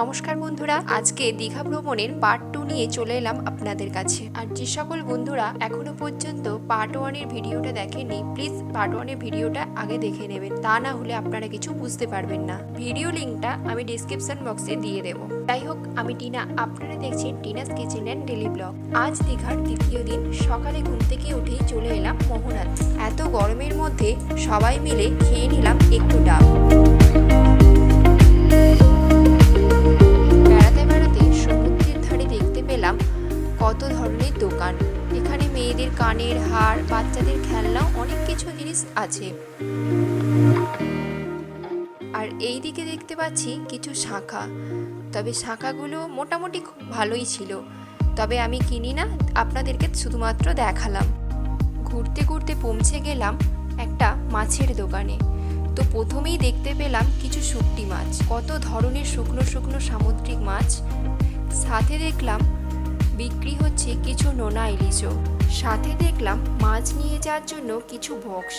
নমস্কার বন্ধুরা, আজকে দীঘা ভ্রমণের পার্ট 2 নিয়ে চলে এলাম আপনাদের কাছে। আর যে সকল বন্ধুরা এখনো পর্যন্ত পার্ট 1 এর ভিডিওটা দেখেননি, প্লিজ পার্ট 1 এর ভিডিওটা আগে দেখে নেবেন, তা না হলে আপনারা কিছু বুঝতে পারবেন না। ভিডিও লিংকটা আমি ডেসক্রিপশন বক্সে দিয়ে দেবো। যাই হোক, আমি টিনা, আপনারা দেখছেন Tina's kitchen and daily blog. আজ দীঘার দ্বিতীয় দিন, সকালে ঘুম থেকে উঠেই চলে এলাম মোহনাতে। এত গরমের মধ্যে সবাই মিলে খেয়ে নিলাম একটু ডাব। কত ধরনের দোকান, এখানে মেয়েদের কানের হার, বাচ্চাদের খেলনা, অনেক কিছু জিনিস আছে। আর এই দিকে দেখতে পাচ্ছি কিছু শাঁখা, তবে শাঁখাগুলো মোটামুটি খুব ভালোই ছিল, তবে আমি কিনি না, আপনাদেরকে শুধুমাত্র দেখালাম। ঘুরতে ঘুরতে পৌঁছে গেলাম একটা মাছের দোকানে। তো প্রথমেই দেখতে পেলাম কিছু শুকটি মাছ, কত ধরনের শুকনো শুকনো সামুদ্রিক মাছ। সাথে দেখলাম বিক্রি হচ্ছে কিছু নোনা ইলিশও। সাথে দেখলাম মাছ নিয়ে যাওয়ার জন্য কিছু বক্স,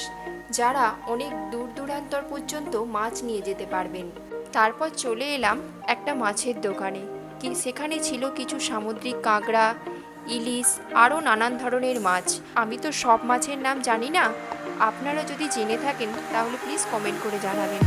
যারা অনেক দূর দূরান্তর পর্যন্ত মাছ নিয়ে যেতে পারবেন। তারপর চলে এলাম একটা মাছের দোকানে, সেখানে ছিল কিছু সামুদ্রিক কাঁকড়া, ইলিশ, আরও নানান ধরনের মাছ। আমি তো সব মাছের নাম জানি না, আপনারা যদি জেনে থাকেন তাহলে প্লিজ কমেন্ট করে জানাবেন।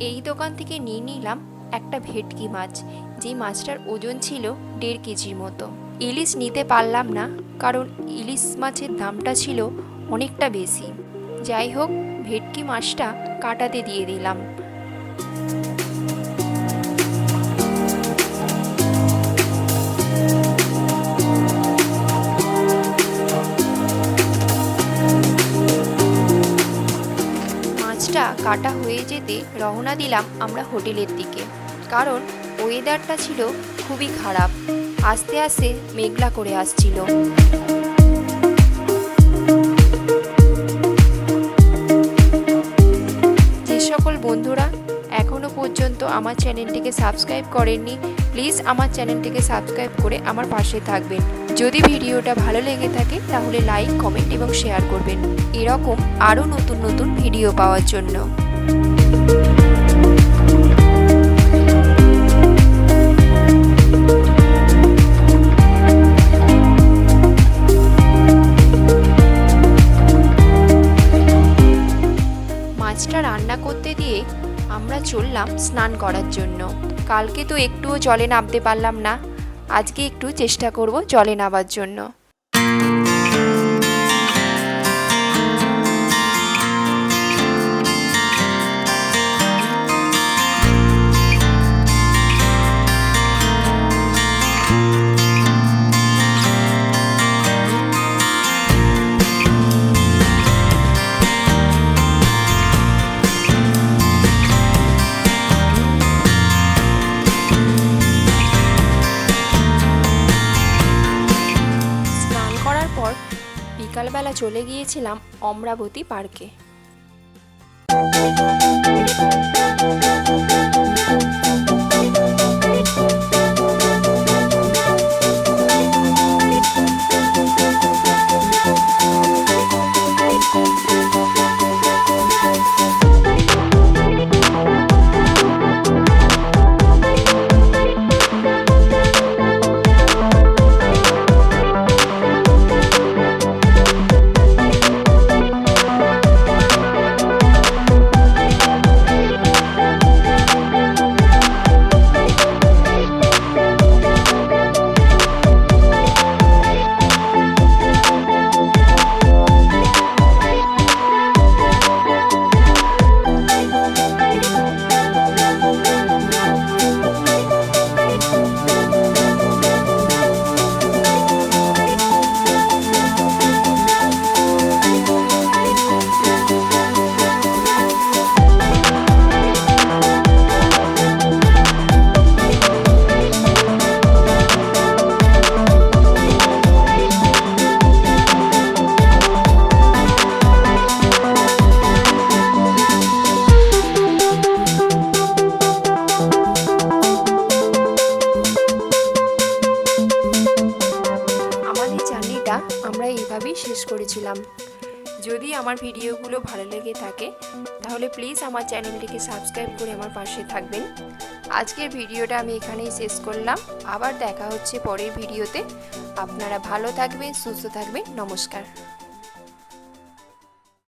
এই দোকান থেকে নিয়ে নিলাম একটা ভেটকি মাছ, যে মাছটার ওজন ছিল 1.5 কেজির মতো। ইলিশ নিতে পারলাম না, কারণ ইলিশ মাছের দামটা ছিল অনেকটা বেশি। যাই হোক, ভেটকি মাছটা কাটাতে দিয়ে দিলাম। কাটা হয়ে যেতে রওনা দিলাম আমরা হোটেলের দিকে, কারণ ওয়েদারটা ছিল খুবই খারাপ, আস্তে আস্তে মেঘলা করে আসছিল। যে সকল বন্ধুরা এখনো পর্যন্ত আমার চ্যানেলটিকে সাবস্ক্রাইব করেননি, প্লিজ আমার চ্যানেলটিকে সাবস্ক্রাইব করে আমার পাশে থাকবেন। যদি ভিডিওটা ভালো লেগে থাকে তাহলে লাইক, কমেন্ট এবং শেয়ার করবেন, এরকম আরও নতুন নতুন ভিডিও পাওয়ার জন্য। মাছটা রান্না করতে দিয়ে আমরা চললাম স্নান করার জন্য। কালকে তো একটুও জলে নামতে পারলাম না, আজকে একটু চেষ্টা করব জলে নামার জন্য। বিকালবেলা চলে গিয়েছিলাম অমরাবতী পার্কে। করেছিলাম। যদি আমার ভিডিওগুলো ভালো লেগে থাকে তাহলে প্লিজ আমার চ্যানেলটিকে সাবস্ক্রাইব করে আমার পাশে থাকবেন। আজকের ভিডিওটা আমি এখানেই শেষ করলাম। আবার দেখা হচ্ছে পরের ভিডিওতে। আপনারা ভালো থাকবেন, সুস্থ থাকবেন। নমস্কার।